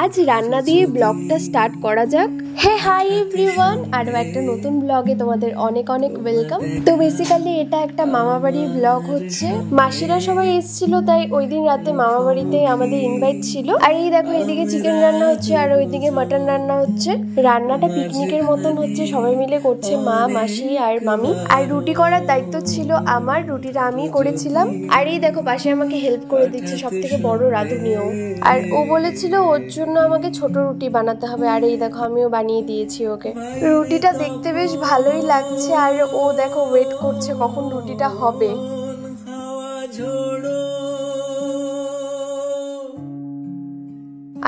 আজ রান্না দিয়ে ব্লগটা স্টার্ট করা যাক। হাই এভরিওয়ান, আরও একটা নতুন ব্লগে তোমাদের অনেক অনেক ওয়েলকাম। তো বেসিক্যালি এটা একটা মামা বাড়ির ব্লগ হচ্ছে। মাসিরা সবাই এসেছিল, তাই ওই দিন রাতে মামা বাড়িতে আমাদের ইনভাইট ছিল। আর এই দেখো, এদিকে চিকেন রান্না হচ্ছে আর ওইদিকে মাটন রান্না হচ্ছে। রান্নাটা পিকনিকের মতন হচ্ছে, সবাই মিলে করছে, মা, মাসি আর মামি। আর রুটি করার দায়িত্ব ছিল আমার, রুটিটা আমি করেছিলাম। আর এই দেখো পাশে আমাকে হেল্প করে দিচ্ছে সব থেকে বড় রাঁধুনিও। আর ও বলেছিল ওর জন্য আমাকে ছোট রুটি বানাতে হবে, আর এই দেখো আমিও বানিয়ে দিয়েছি ওকে। রুটিটা দেখতে বেশ ভালোই লাগছে, আর ও দেখো ওয়েট করছে কখন রুটিটা হবে।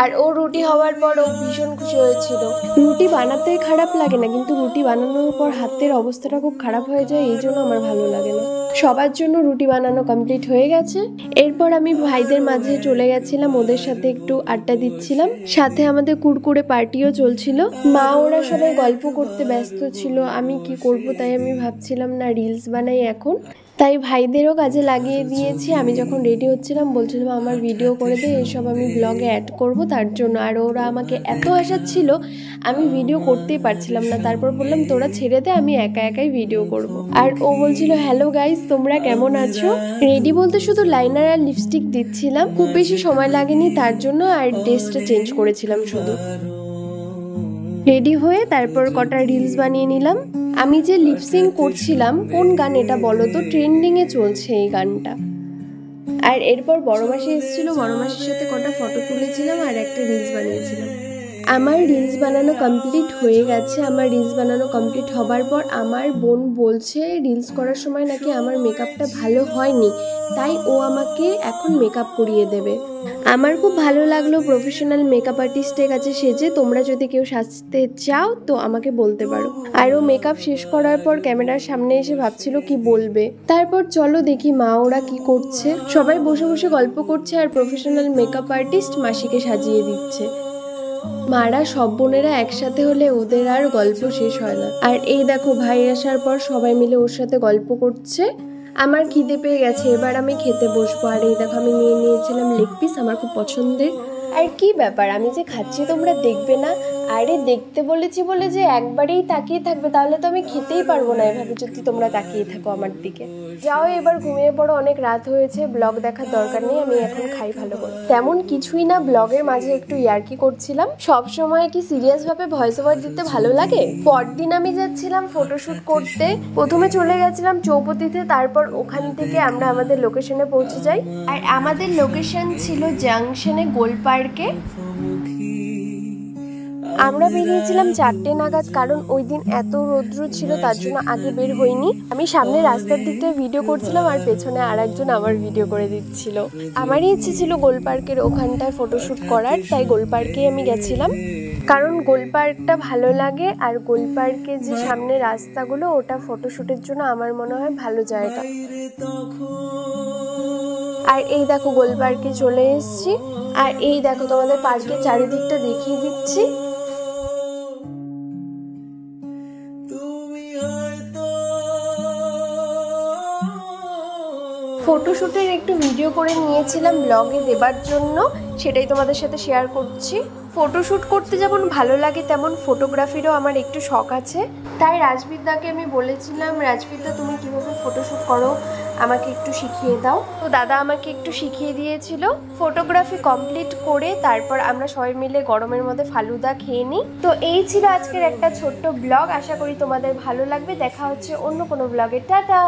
আর ও রুটি হওয়ার পর ও ভীষণ খুশি হয়েছিল। রুটি বানাতে খারাপ লাগে না, কিন্তু রুটি বানানোর পর হাতের অবস্থাটা খুব খারাপ হয়ে যায়, এই জন্য আমার ভালো লাগে না। সবার জন্য রুটি বানানো কমপ্লিট হয়ে গেছে। এরপর আমি ভাইদের মাঝে চলে গেছিলাম, ওদের সাথে একটু আড্ডা দিচ্ছিলাম, সাথে আমাদের কুরকুরে পার্টিও চলছিল। মা ওরা সবাই গল্প করতে ব্যস্ত ছিল, আমি কি করব তাই আমি ভাবছিলাম না রিলস বানাই এখন, তাই ভাইদেরও কাজে লাগিয়ে দিয়েছি। আমি যখন রেডি হচ্ছিলাম বলছিলাম আমার ভিডিও করে দে, এসব আমি ব্লগে অ্যাড করব তার জন্য। আর ওরা আমাকে এত হাসাচ্ছিল, আমি ভিডিও করতেই পারছিলাম না। তারপর বললাম তোরা ছেড়ে দে, আমি একা একাই ভিডিও করব। আর ও বলছিল হ্যালো গাইস, তোমরা কেমন আছো। রেডি বলতে শুধু লাইনার আর লিপস্টিক দিচ্ছিলাম, খুব বেশি সময় লাগেনি তার জন্য, আর ড্রেসটা চেঞ্জ করেছিলাম শুধু। রেডি হয়ে তারপর কটা রিলস বানিয়ে নিলাম। আমি যে লিপসিং করছিলাম কোন গান এটা বলো তো, ট্রেন্ডিংয়ে চলছে এই গানটা। আর এরপর বড় মাসি এসেছিল, বড় মাসির সাথে কটা ফটো তুলেছিলাম আর একটা রিলস বানিয়েছিলাম। আমার রিলস বানানো কমপ্লিট হয়ে গেছে। আমার রিলস বানানো কমপ্লিট হবার পর আমার বোন বলছে রিলস করার সময় নাকি আমার মেকআপটা ভালো হয়নি, তাই ও আমাকে এখন মেকআপ করিয়ে দেবে। আমার খুব ভালো লাগলো প্রফেশনাল মেকআপ আর্টিস্টের কাছে সেজে। তোমরা যদি কেউ সাজতে চাও তো আমাকে বলতে পারো। আর ও মেকআপ শেষ করার পর ক্যামেরার সামনে এসে ভাবছিল কি বলবে। তারপর চলো দেখি মা ওরা কি করছে। সবাই বসে বসে গল্প করছে আর প্রফেশনাল মেকআপ আর্টিস্ট মাসিকে সাজিয়ে দিচ্ছে। মারা সব বোনেরা একসাথে হলে ওদের আর গল্প শেষ হয় না। আর এই দেখো ভাই আসার পর সবাই মিলে ওর সাথে গল্প করছে। আমার খিদে পেয়ে গেছে, এবার আমি খেতে বসবো। আর এই দেখো আমি নিয়ে নিয়েছিলাম লেগ পিস, আমার খুব পছন্দের। আর কি ব্যাপার, আমি যে খাচ্ছি তোমরা দেখবে না? আরে দেখতে বলেছি বলে যে একবারেই তাকিয়ে থাকবে, তাহলে তো আমি খেতেই পারবো না এভাবে যদি তোমরা তাকিয়ে থাকো আমার দিকে। যাও এবার ঘুমিয়ে পড়ো, অনেক রাত হয়েছে, ব্লগ দেখার দরকার নেই, আমি এখন খাই ভালো করে। তেমন কিছুই না, ব্লগের মাঝে একটু ইয়ার্কি করছিলাম। সব সময় কি সিরিয়াস ভাবে ভয়েস ওভার দিতে ভালো লাগে? পরদিন আমি যাচ্ছিলাম ফটোশুট করতে। প্রথমে চলে গেছিলাম চৌপতিতে, তারপর ওখান থেকে আমরা আমাদের লোকেশনে পৌঁছে যাই। আর আমাদের লোকেশন ছিল জাংশনে গোলপার্কে। আমরা বেরিয়েছিলাম 4টে নাগাদ, কারণ ওই দিন এত রৌদ্র ছিল তার জন্য আগে বের হইনি। আমি সামনে রাস্তার দিকটায় ভিডিও করছিলাম আর পেছনে আর একজন আমার ভিডিও করে দিচ্ছিল। আমারই ইচ্ছে ছিল গোলপার্কের ওখানটায় ফটোশুট করার, তাই গোলপার্কে আমি গেছিলাম, কারণ গোলপার্কটা ভালো লাগে। আর গোলপার্কে যে সামনে রাস্তাগুলো, ওটা ফটোশুটের জন্য আমার মনে হয় ভালো জায়গা। আর এই দেখো গোলপার্কে চলে এসেছি। আর এই দেখো তোমাদের পার্কের চারিদিকটা দেখিয়ে দিচ্ছি। ফটোশুটের একটু ভিডিও করে নিয়েছিলাম ব্লগে দেবার জন্য, সেটাই তোমাদের সাথে শেয়ার করছি। ফটোশ্যুট করতে যেমন ভালো লাগে তেমন ফটোগ্রাফিরও আমার একটু শখ আছে। তাই রাজবিদ্যাকে আমি বলেছিলাম, রাজবিদ্যা তুমি কীভাবে ফটোশ্যুট করো আমাকে একটু শিখিয়ে দাও। তো দাদা আমাকে একটু শিখিয়ে দিয়েছিল। ফটোগ্রাফি কমপ্লিট করে তারপর আমরা সবাই মিলে গরমের মধ্যে ফালুদা খেয়ে নিই। তো এই ছিল আজকের একটা ছোট্ট ব্লগ, আশা করি তোমাদের ভালো লাগবে। দেখা হচ্ছে অন্য কোনো ব্লগে, টাটা।